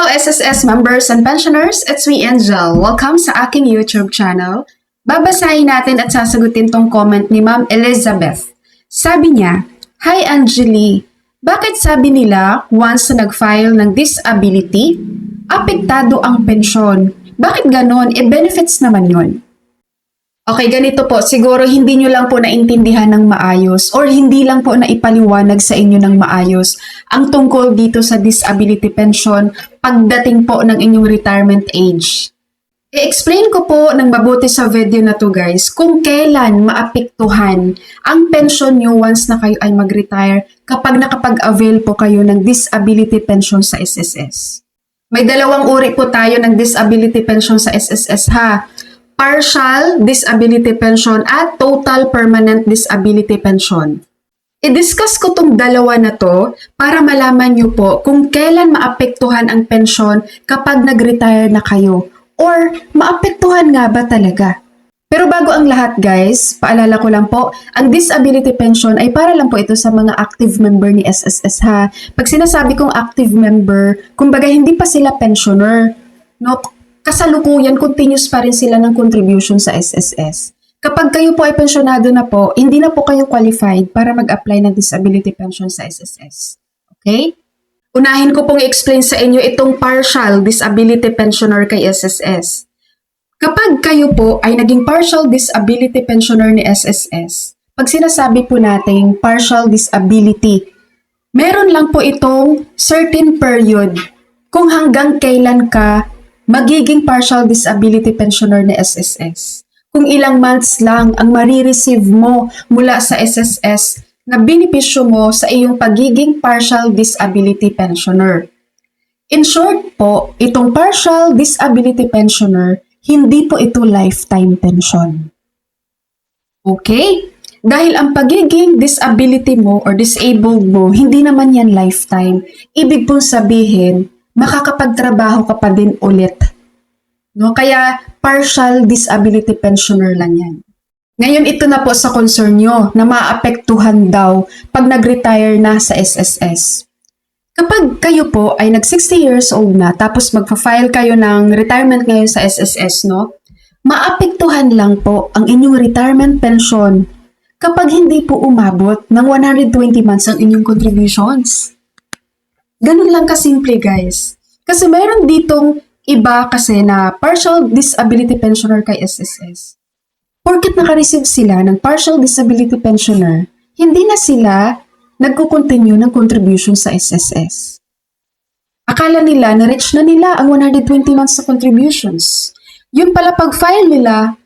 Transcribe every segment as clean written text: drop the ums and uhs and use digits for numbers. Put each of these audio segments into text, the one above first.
SSS members and pensioners, it's me Angel. Welcome sa aking YouTube channel. Babasahin natin at sasagutin tong comment ni Ma'am Elizabeth. Sabi niya, "Hi Angeli, bakit sabi nila once na nag-file ng disability, apektado ang pensyon? Bakit ganon? Benefits naman yon." Okay, ganito po. Siguro hindi nyo lang po naintindihan ng maayos or hindi lang po naipaliwanag sa inyo ng maayos ang tungkol dito sa disability pension pagdating po ng inyong retirement age. I-explain ko po ng mabuti sa video na to guys kung kailan maapektuhan ang pension nyo once na kayo ay mag-retire kapag nakapag-avail po kayo ng disability pension sa SSS. May dalawang uri po tayo ng disability pension sa SSS ha. Partial disability pension at total permanent disability pension. I-discuss ko tong dalawa na to para malaman nyo po kung kailan maapektuhan ang pension kapag nag-retire na kayo or maapektuhan nga ba talaga. Pero bago ang lahat guys, paalala ko lang po, ang disability pension ay para lang po ito sa mga active member ni SSS ha. Pag sinasabi kong active member, kumbaga hindi pa sila pensioner, no? Kasalukuyan, continuous pa rin sila ng contribution sa SSS. Kapag kayo po ay pensyonado na po, hindi na po kayo qualified para mag-apply ng disability pension sa SSS. Okay? Unahin ko pong i-explain sa inyo itong partial disability pensioner kay SSS. Kapag kayo po ay naging partial disability pensioner ni SSS, pag sinasabi po nating partial disability, meron lang po itong certain period kung hanggang kailan ka magiging partial disability pensioner ni SSS. Kung ilang months lang ang marireceive mo mula sa SSS na benepisyo mo sa iyong pagiging partial disability pensioner. In short po, itong partial disability pensioner, hindi po ito lifetime pension. Okay? Dahil ang pagiging disability mo or disabled mo, hindi naman yan lifetime. Ibig pong sabihin, makakapagtrabaho ka pa din ulit. No? Kaya partial disability pensioner lang yan. Ngayon ito na po sa concern nyo na maapektuhan daw pag nag-retire na sa SSS. Kapag kayo po ay nag-60 years old na tapos magpa-file kayo ng retirement ngayon sa SSS, no? Maapektuhan lang po ang inyong retirement pension kapag hindi po umabot ng 120 months ang inyong contributions. Ganun lang kasimple guys. Kasi meron ditong iba kasi na partial disability pensioner kay SSS. Porket naka-receive sila ng partial disability pensioner, hindi na sila nagko-continue ng contribution sa SSS. Akala nila na-reach na nila ang 120 months sa contributions. Yun pala pag-file nila,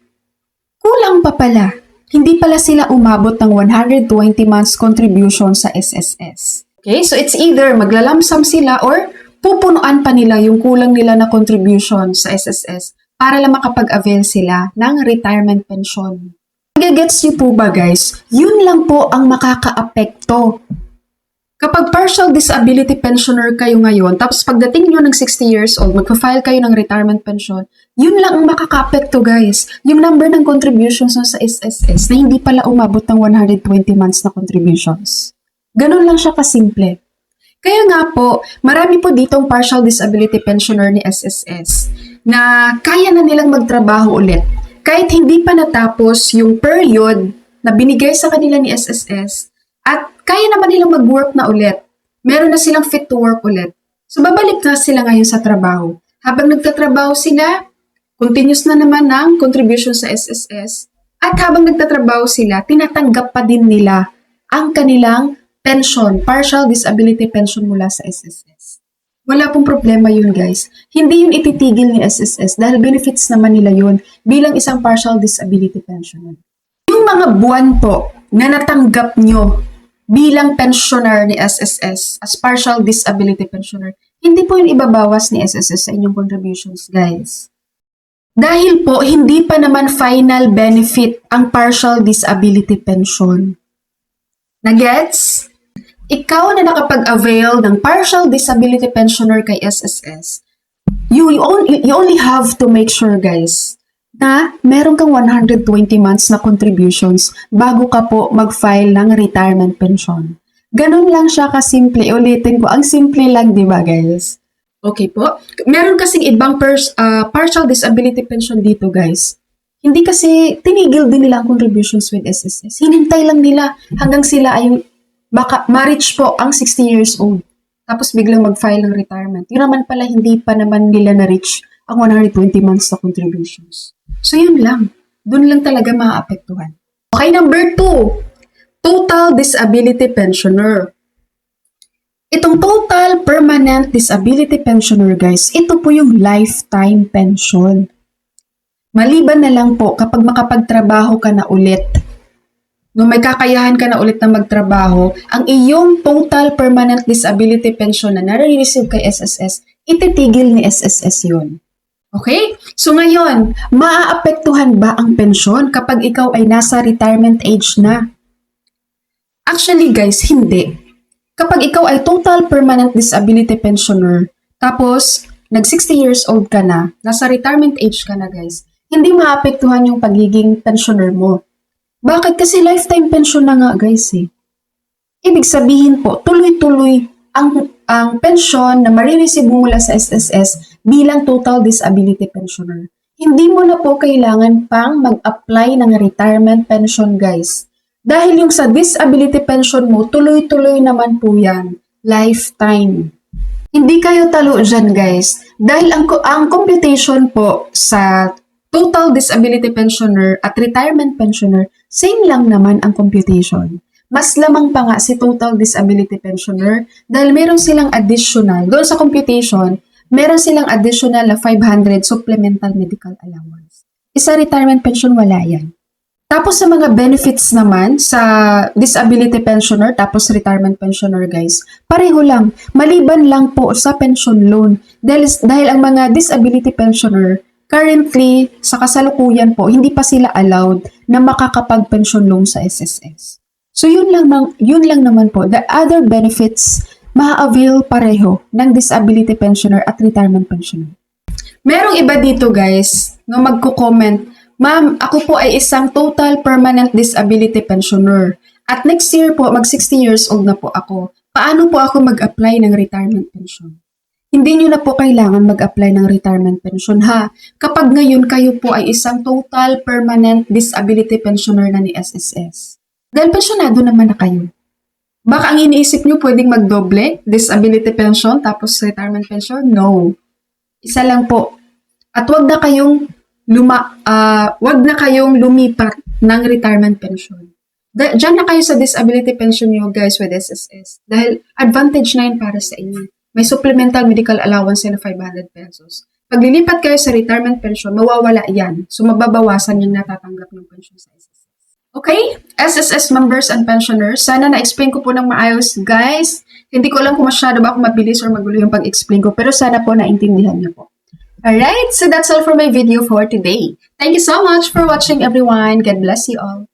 kulang pa pala. Hindi pala sila umabot ng 120 months contribution sa SSS. Okay, so it's either maglalamsam sila or pupunuan pa nila yung kulang nila na contribution sa SSS para lang makapag-avail sila ng retirement pension. Gets niyo po ba guys? Yun lang po ang makaka-apekto. Kapag partial disability pensioner kayo ngayon, tapos pagdating nyo ng 60 years old, magpa-file kayo ng retirement pension, yun lang ang makaka-apekto guys. Yung number ng contributions sa SSS na hindi pala umabot ng 120 months na contributions. Ganun lang siya kasimple. Kaya nga po, marami po ditong partial disability pensioner ni SSS na kaya na nilang magtrabaho ulit. Kahit hindi pa natapos yung period na binigay sa kanila ni SSS at kaya naman nilang mag-work na ulit. Meron na silang fit to work ulit. So babalik na sila ngayon sa trabaho. Habang nagtatrabaho sila, continuous na naman ng contribution sa SSS at habang nagtatrabaho sila, tinatanggap pa din nila ang kanilang pension, partial disability pension mula sa SSS. Wala pong problema yun guys. Hindi yun ititigil ni SSS dahil benefits naman nila yun bilang isang partial disability pensioner. Yung mga buwan po na natanggap nyo bilang pensioner ni SSS as partial disability pensioner, hindi po yun ibabawas ni SSS sa inyong contributions guys. Dahil po hindi pa naman final benefit ang partial disability pension. Nagets? Ikaw na nakapag-avail ng partial disability pensioner kay SSS, you only have to make sure guys na meron kang 120 months na contributions bago ka po mag-file ng retirement pension. Ganun lang siya kasimple. Ulitin ko, ang simple lang, di ba guys? Okay po? Meron kasing ibang partial disability pension dito, guys. Hindi kasi tinigil din nila ang contributions with SSS. Hinintay lang nila hanggang sila ay baka ma-reach po ang 60 years old. Tapos biglang mag-file ng retirement. Yun naman pala, hindi pa naman nila na-reach ang 120 months na contributions. So yun lang. Doon lang talaga maaapektuhan. Okay, number 2. Total disability pensioner. Itong total permanent disability pensioner, guys, ito po yung lifetime pension. Maliban na lang po kapag makapagtrabaho ka na ulit. Nung may kakayahan ka na ulit na magtrabaho, ang iyong total permanent disability pension na nare-receive kay SSS, ititigil ni SSS yun. Okay? So ngayon, maaapektuhan ba ang pensyon kapag ikaw ay nasa retirement age na? Actually, guys, hindi. Kapag ikaw ay total permanent disability pensioner, tapos nag-60 years old ka na, nasa retirement age ka na, guys, hindi maapektuhan yung pagiging pensioner mo. Bakit? Kasi lifetime pension na nga, guys, eh. Ibig sabihin po, tuloy-tuloy ang pension na marireceive mo mula sa SSS bilang total disability pensioner. Hindi mo na po kailangan pang mag-apply ng retirement pension, guys. Dahil yung sa disability pension mo, tuloy-tuloy naman po yan. Lifetime. Hindi kayo talo dyan, guys. Dahil ang computation po sa total disability pensioner at retirement pensioner, same lang naman ang computation. Mas lamang pa nga si total disability pensioner dahil meron silang additional. Doon sa computation, meron silang additional na 500 supplemental medical allowance. Isa retirement pension, wala yan. Tapos sa mga benefits naman sa disability pensioner tapos retirement pensioner, guys, pareho lang. Maliban lang po sa pension loan. Dahil ang mga disability pensioner, currently, sa kasalukuyan po, hindi pa sila allowed na makakapag-pension loan sa SSS. So yun lang naman po. The other benefits, ma-avail pareho ng disability pensioner at retirement pensioner. Merong iba dito, guys, na magko-comment, Ma'am, ako po ay isang total permanent disability pensioner. At next year po, mag 60 years old na po ako. Paano po ako mag-apply ng retirement pension? Hindi nyo na po kailangan mag-apply ng retirement pension, ha? Kapag ngayon kayo po ay isang total permanent disability pensioner na ni SSS. Dahil pensionado naman na kayo. Baka ang iniisip nyo pwedeng magdoble, disability pension tapos retirement pension? No. Isa lang po. At wag na kayong lumipat ng retirement pension. Diyan na kayo sa disability pension nyo, guys, with SSS. Dahil advantage na yun para sa inyo. May supplemental medical allowance na 500 pesos. Pag lilipat kayo sa retirement pension, mawawala yan. So, mababawasan yung natatanggap ng pension sa SSS. Okay? SSS members and pensioners, sana na-explain ko po ng maayos, guys. Hindi ko alam kung masyado ba ako mabilis or magulo yung pag-explain ko, pero sana po naintindihan niyo po. Alright, so that's all for my video for today. Thank you so much for watching, everyone. God bless you all.